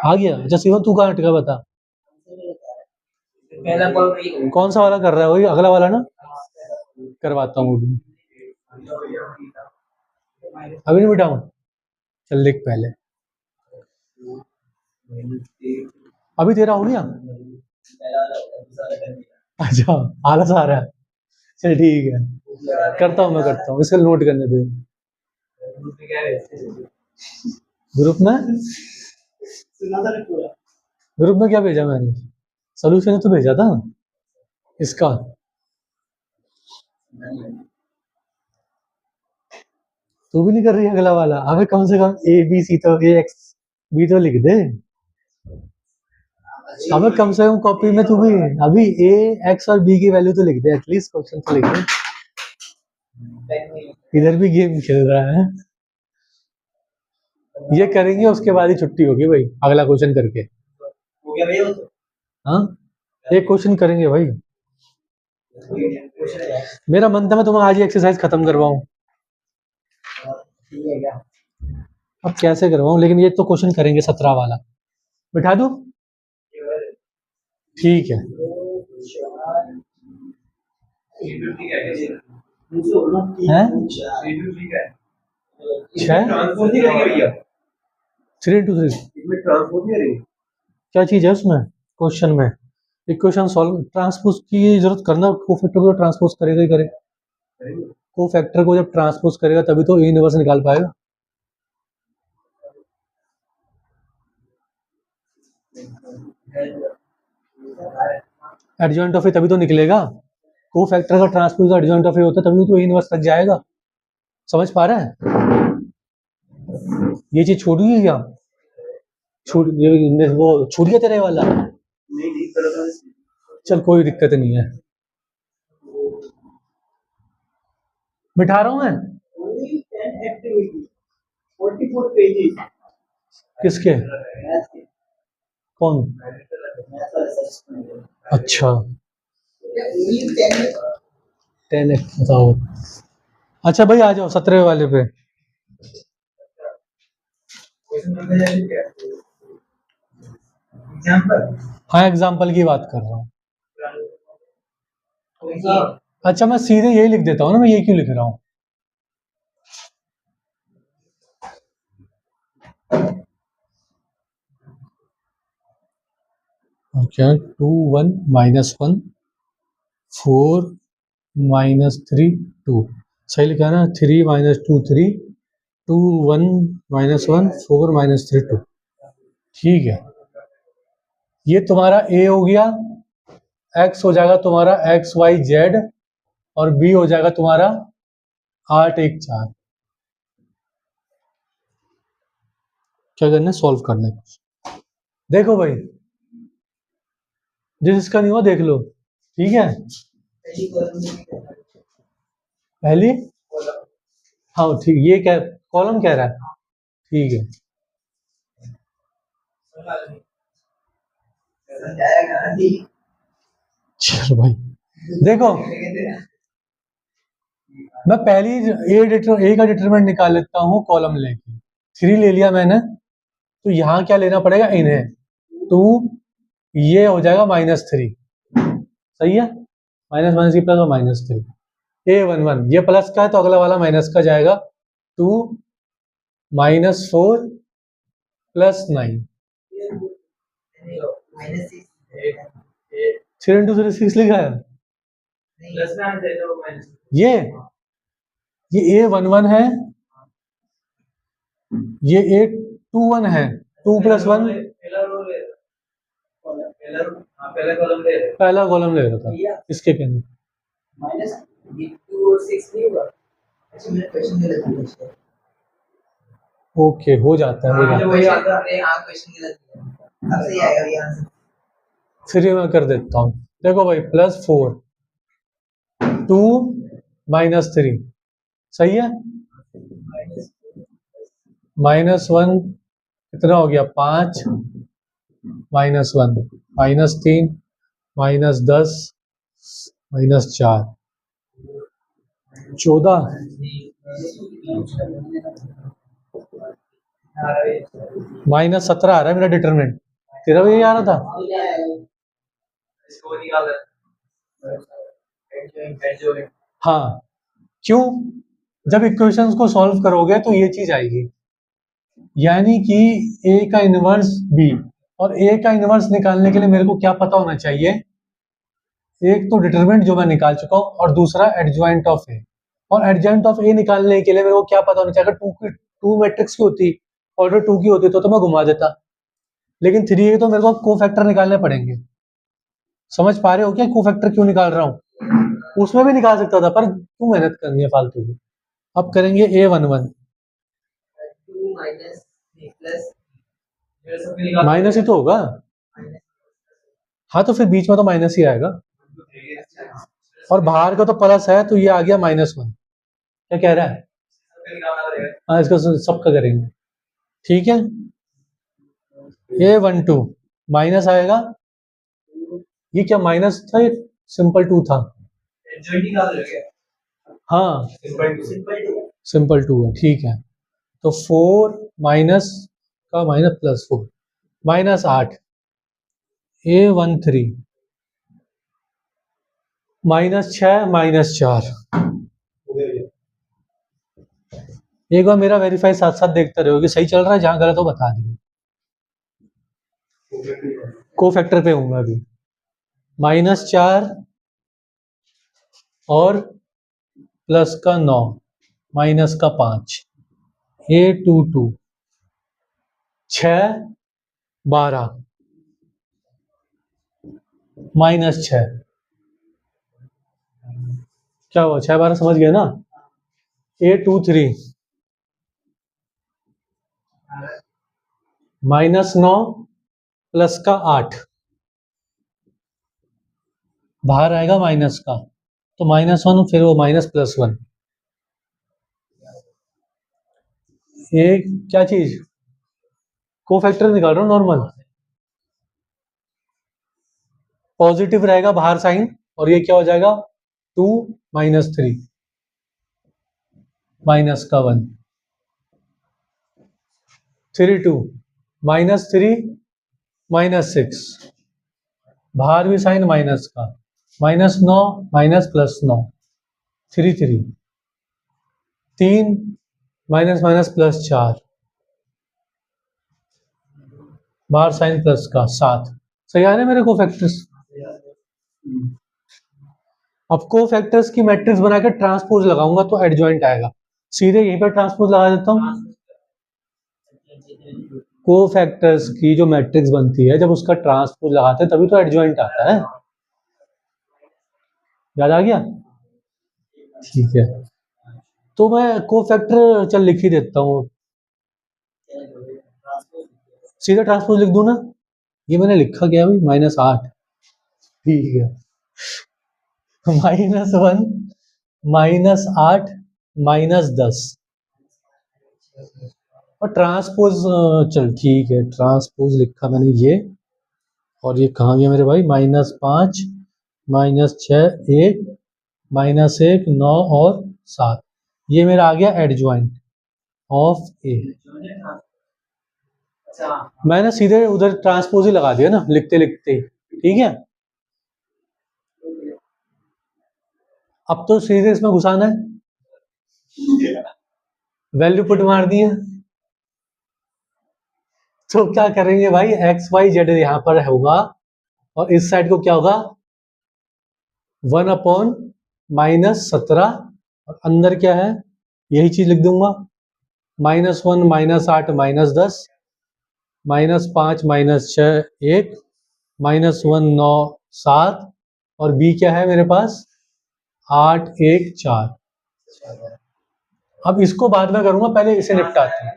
आ गया। अच्छा शिवन तू कहाँ अटका बता? कौन सा वाला कर रहा है? वही अगला वाला ना? करवाता हूँ अभी नहीं बिठाऊं, चल लिख पहले। अभी तेरा हो गया? अच्छा आलस आ रहा है, चल ठीक है, करता हूँ मैं, करता हूँ। इसका नोट करने दे ग्रुप में। ग्रुप में क्या भेजा मैंने? सोल्यूशन तो भेजा था इसका। तू भी नहीं कर रही अगला वाला? अबे कम से कम ए बी सी तो ए एक्स बी तो लिख दे। अबे कम से कम कॉपी में तू भी अभी ए एक्स और बी की वैल्यू तो लिख दे, एटलीस्ट क्वेश्चन तो लिख दे। इधर भी गेम खेल रहा है। ये करेंगे उसके बाद ही छुट्टी होगी भाई, अगला क्वेश्चन करके। हो गया भैया? हाँ एक क्वेश्चन करेंगे भाई। मेरा मन था मैं तुम्हें आज ही एक्सरसाइज खत्म करवाऊं, अब कैसे करवाऊं, लेकिन ये तो क्वेश्चन करेंगे 17 वाला। बिठा दूं? ठीक है। हैं? 3 into 3 क्या चीज है उसमें क्वेश्चन में? इक्वेशन सॉल्व, ट्रांसपोज की जरूरत करना, कोफैक्टर को ट्रांसपोज करेगा ही करेगा। कोफैक्टर को जब ट्रांसपोज करेगा तभी तो इनवर्स निकाल पाएगा। एडजॉइंट ऑफ ए तभी तो निकलेगा। कोफैक्टर का ट्रांसपोज एडजॉइंट ऑफ ए होता है तभी तो इनवर्स लग जाएगा। समझ पा रहा है? ये चीज छूट गई क्या? वो छूट गया तेरे वाला? चल कोई दिक्कत नहीं है, बिठा रहा हूं मैं। किसके? कौन? अच्छा 10x बताओ। अच्छा भाई आ जाओ 17 वाले पे। हाँ एग्जाम्पल की बात कर रहा हूँ। अच्छा मैं सीधे यही लिख देता हूँ ना, मैं ये क्यों लिख रहा हूँ? क्या 2 1 -1 4 -3 2 सही लिखा है ना, 3 - 2 3 2 1 -1 4 -3 2। ठीक है, ये तुम्हारा ए हो गया, एक्स हो जाएगा तुम्हारा XYZ, और बी हो जाएगा तुम्हारा 8 1 4। क्या करना है, सॉल्व करना है। देखो भाई, जिसका नहीं हुआ देख लो, ठीक है। पहली कॉलम में क्या है? पहली, कॉलम हाँ ठीक, ये क्या कॉलम कह रहा है, ठीक है। समझाएगा नहीं। चलो भाई, देखो मैं पहली ए का डिटरमिनेंट निकाल लेता हूँ कॉलम लेके। 3 ले लिया मैंने, तो यहाँ क्या लेना पड़ेगा, इन्हें 2, ये हो जाएगा -3, सही है, माइनस माइनस प्लस और -3। A11 ये प्लस का है तो अगला वाला माइनस का जाएगा, 2 -4 +9। -6 3 × 3 6 लिखा है। प्लस में आना चाहिए माइनस। ये A11 है, ये A21 है, 2 + 1 पहला कॉलम ले रहा था इसके के अंदर। माइनस 2 और 6 नहीं होगा। अच्छा मैंने क्वेश्चन गलत किया। ओके, हो जाता है, हो जाता है। वही आता है, हां क्वेश्चन गलत किया। अब सही आएगा ये आंसर। फिर ये मैं कर देता हूँ, देखो भाई, +4 2 -3 सही है, -1 कितना हो गया, 5 -1 -3 -10 -4 14 -17 आ रहा है मेरा डिटरमिनेंट। तेरा भी यही आ रहा था। इसको निकाल दे। हाँ, क्यों, जब इक्वेशंस को सॉल्व करोगे तो ये चीज आएगी, यानी कि ए का इनवर्स बी, और ए का इनवर्स निकालने के लिए मेरे को क्या पता होना चाहिए, एक तो डिटरमिनेंट जो मैं निकाल चुका हूँ, और दूसरा एडजॉइंट ऑफ ए। और एडजॉइंट ऑफ ए निकालने के लिए मेरे को क्या पता होना चाहिए, अगर 2 मैट्रिक्स की होती, ऑर्डर 2 की होती तो मैं घुमा देता, लेकिन 3 है तो मेरे को कोफैक्टर निकालने पड़ेंगे। समझ पा रहे हो क्या कोफैक्टर क्यों निकाल रहा हूँ, उसमें भी निकाल सकता था पर क्यों मेहनत करनी है फालतू की। अब करेंगे A11 2 माइनस प्लस माइनस ही तो होगा, हाँ तो फिर बीच में तो माइनस ही आएगा, और बाहर का तो प्लस है तो ये आ गया -1। क्या कह रहा है, हाँ इसका सबका करेंगे, ठीक है। A12 माइनस आएगा, ये क्या माइनस था, ये सिंपल 2 था, हाँ सिंपल 2 है, ठीक है। तो 4 माइनस का माइनस +4 -8 A13 -6 -4। एक बार मेरा वेरीफाई साथ साथ देखते रहोगे, सही चल रहा है, जहां गलत हो बता दिए। कोफैक्टर पे हूं मैं अभी, -4 और प्लस का 9 माइनस का 5 A22 6 12 -6 क्या हुआ, 6 12 समझ गए ना। A23 -9 प्लस का 8 बाहर आएगा माइनस का, तो -1 फिर वो माइनस +1। ये क्या चीज, कोफैक्टर निकाल रहा हूँ नॉर्मल, पॉजिटिव रहेगा बाहर साइन, और ये क्या हो जाएगा 2 -3 माइनस का 1 3 2 -3 -6 बाहर भी साइन माइनस का, -9 माइनस +9 3 3 3 माइनस माइनस +4 बाहर साइन प्लस का 7। सही आ रहे मेरे को फैक्टर्स। अब कोफैक्टर्स की मैट्रिक्स बनाकर ट्रांसपोज लगाऊंगा तो एडजॉइंट आएगा, सीधे यहीं पर ट्रांसपोज लगा देता हूँ। कोफैक्टर्स की जो मैट्रिक्स बनती है जब उसका ट्रांसपोज लगाते हैं तभी तो एडजॉइंट आता है, याद आ गया? ठीक है, तो मैं कोफैक्टर चल लिख ही देता हूँ, सीधा ट्रांसपोज लिख दूं ना, ये मैंने लिखा क्या भाई, -8, ठीक है, -1 -8 -10 और ट्रांसपोज, चल ठीक है, ट्रांसपोज लिखा मैंने ये, और ये कहाँ गया मेरे भाई, -5 -6 1 -1 9 और 7, ये मेरा आ गया एडजॉइंट ऑफ ए। मैंने सीधे उधर ट्रांसपोज ही लगा दिया ना लिखते लिखते, ठीक है। अब तो सीधे इसमें घुसाना है, वैल्यू पुट मार दी है, तो क्या करेंगे भाई, एक्स वाई जेड यहाँ पर होगा और इस साइड को क्या होगा 1/-17 और अंदर क्या है, यही चीज लिख दूंगा, -1 -8 -10 -5 -6 1 -1 9 7 और बी क्या है मेरे पास 8 1 4। अब इसको बाद में करूंगा, पहले इसे निपटाते हैं।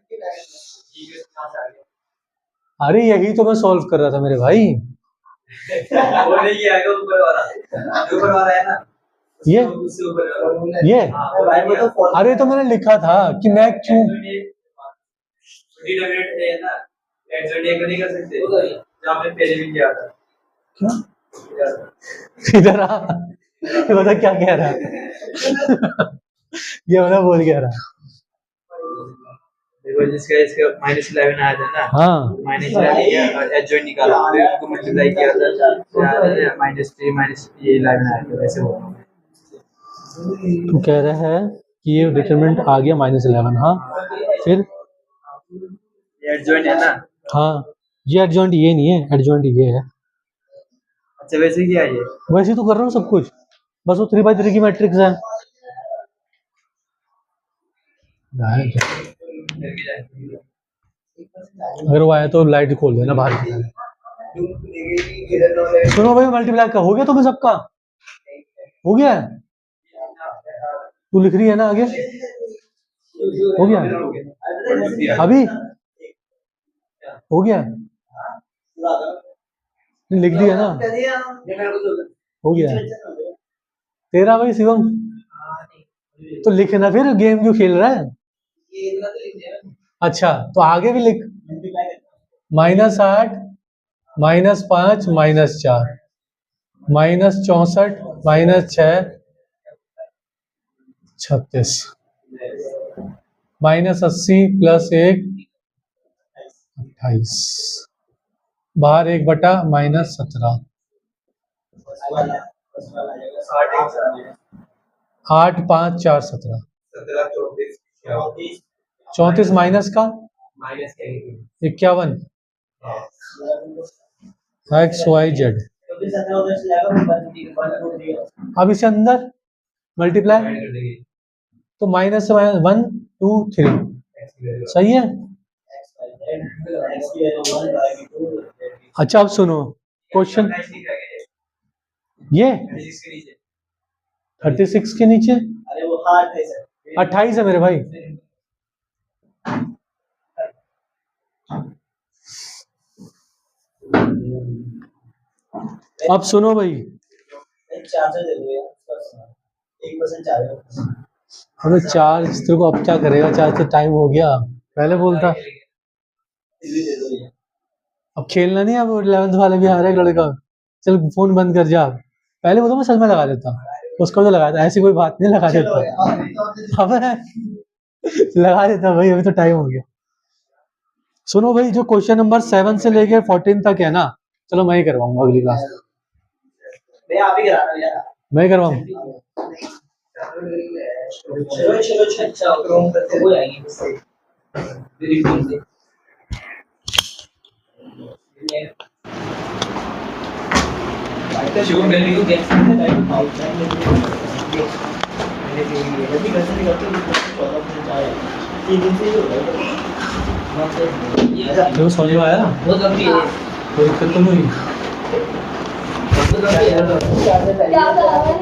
अरे यही तो मैं सॉल्व कर रहा था मेरे भाई, ऊपर वाला है ना, ये अरे तो मैंने लिखा था कि मैं क्यों इधर आ, बता क्या कह रहा है ये वाला बोल क्या रहा है, देखो जिसका इसका -11 आया था ना, हाँ -11 किया और एडजॉइंट निकाला, फिर उसको मल्टीप्लाई किया था, -3 -11 आया था, ऐसे होगा। तू कह रहा है कि ये डिटरमिनेंट आ गया -11, हाँ फिर एडजॉइंट है ना, हाँ ये एडजॉइंट ये नहीं है, एडजॉइंट ये है। अच्छा वैसे क्या है ये, वैसे ही तो कर रहा हूँ सब कुछ, बस वो 3x3 की मैट्रिक्स है। अगर वो आया तो लाइट खोल देना बाहर की। सुनो भाई मल्टीप्लाई का हो गया तुम्हें सबका, हो गया तू लिख रही है ना आगे, हो गया अभी, हो गया लिख दिया ना, हो गया तेरा भाई शिवम, तो लिखना फिर, गेम जो खेल रहा है। अच्छा तो आगे भी लिख, -8 -5 -4 -64 -6 36 -80 +1 28 बाहर 1/-17 8 5 4 17 34 माइनस का 51 XYZ। अब इसे अंदर मल्टीप्लाई तो -1 2 3 सही है। अच्छा अब सुनो क्वेश्चन, ये 36 के नीचे 28 है मेरे भाई, अब सुनो भाई, अरे चार्ज तेरे को अब क्या करेगा, चार्ज तो टाइम हो गया, पहले बोलता। अब खेलना नहीं, अब 11th वाले भी आ रहे लड़का, चल फोन बंद कर जा, पहले बोलता मैं सच में लगा देता, उसको तो लगाया था, ऐसी कोई बात नहीं, लगा देता अब लगा देता भाई, अभी तो टाइम हो गया। सुनो भाई जो क्वेश्चन नंबर 7 से लेके 14 तक है ना, चलो मैं ही करवाऊंगा अगली क्लास, मैं ही करवाऊँ। शुभम गली को गैस देखो समझ में आया ना, बहुत लंबी है कोई दिक्कत तो नहीं हुई। क्या करना है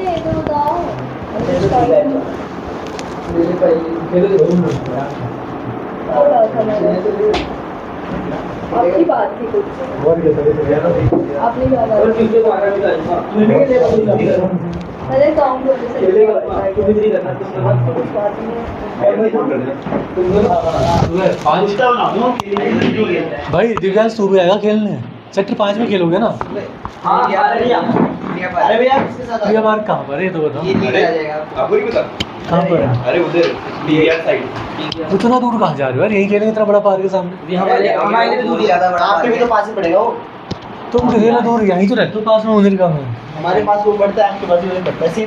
ये तो बताओ। आपकी बात थी कुछ, आपने क्या कहा? अरे काम कुछ बात नहीं। भाई दिव्यांश तू भी आएगा खेलने, सेक्टर 5 में खेलोगे ना? अरे भैया किसके साथ ये बार कहाँ पर है ये तो बताओ। ये लेके आ जाएगा आपको नहीं पता कहाँ पर है? अरे उधर डीआर साइड इतना दूर कहाँ जा रहे हो यार, यही खेलेंगे इतना बड़ा पार्क है सामने। हमारे लिए दूर ही ज्यादा बड़ा आपके भी तो पास ही पड़ेगा वो तुम कितना दूर, यहीं तो रहते हो पास में, उधर का में। हमारे पास वो पड़ता है आपके पास भी पड़ता है